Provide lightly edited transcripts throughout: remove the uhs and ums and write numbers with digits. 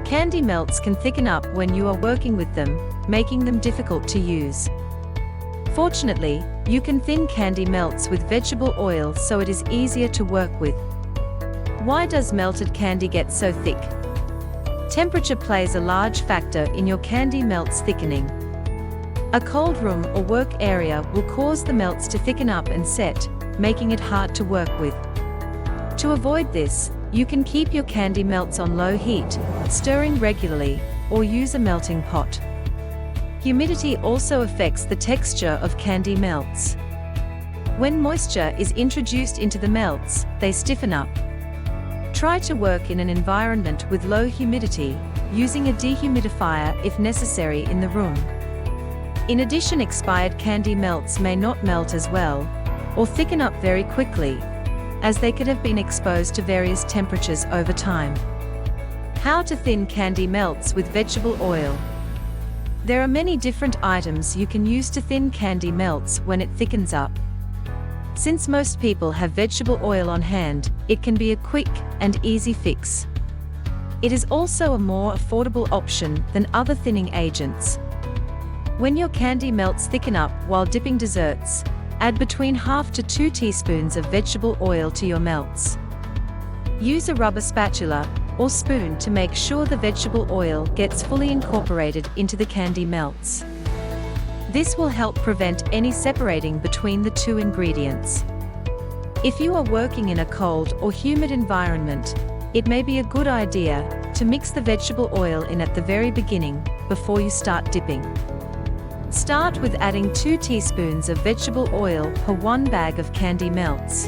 Candy melts can thicken up when you are working with them, making them difficult to use. Fortunately, you can thin candy melts with vegetable oil so it is easier to work with. Why does melted candy get so thick? Temperature plays a large factor in your candy melts thickening. A cold room or work area will cause the melts to thicken up and set, making it hard to work with. To avoid this, you can keep your candy melts on low heat, stirring regularly, or use a melting pot. Humidity also affects the texture of candy melts. When moisture is introduced into the melts, they stiffen up. Try to work in an environment with low humidity, using a dehumidifier if necessary in the room. In addition, expired candy melts may not melt as well, or thicken up very quickly, as they could have been exposed to various temperatures over time. How to thin candy melts with vegetable oil. There are many different items you can use to thin candy melts when it thickens up. Since most people have vegetable oil on hand, it can be a quick and easy fix. It is also a more affordable option than other thinning agents. When your candy melts thicken up while dipping desserts, add between 1/2 to 2 teaspoons of vegetable oil to your melts. Use a rubber spatula or spoon to make sure the vegetable oil gets fully incorporated into the candy melts. This will help prevent any separating between the two ingredients. If you are working in a cold or humid environment, it may be a good idea to mix the vegetable oil in at the very beginning, before you start dipping. Start with adding 2 teaspoons of vegetable oil per 1 bag of candy melts.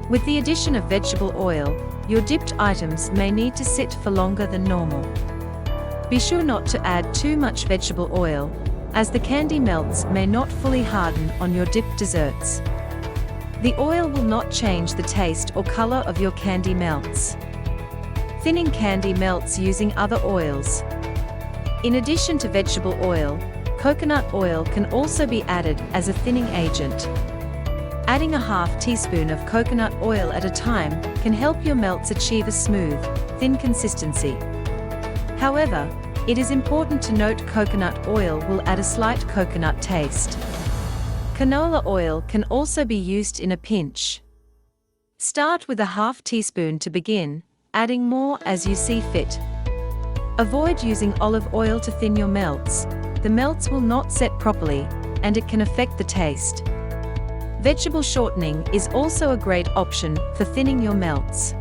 With the addition of vegetable oil, your dipped items may need to sit for longer than normal. Be sure not to add too much vegetable oil, as the candy melts may not fully harden on your dipped desserts. The oil will not change the taste or color of your candy melts. Thinning candy melts using other oils. In addition to vegetable oil, coconut oil can also be added as a thinning agent. Adding a 1/2 teaspoon of coconut oil at a time can help your melts achieve a smooth, thin consistency. However, it is important to note coconut oil will add a slight coconut taste. Canola oil can also be used in a pinch. Start with a 1/2 teaspoon to begin, adding more as you see fit. Avoid using olive oil to thin your melts. The melts will not set properly, and it can affect the taste. Vegetable shortening is also a great option for thinning your melts.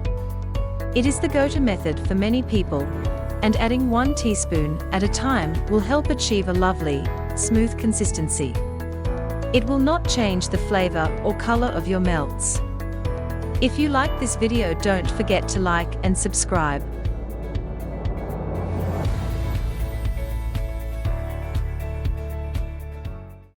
It is the go-to method for many people, and adding 1 teaspoon at a time will help achieve a lovely, smooth consistency. It will not change the flavor or color of your melts. If you like this video, don't forget to like and subscribe.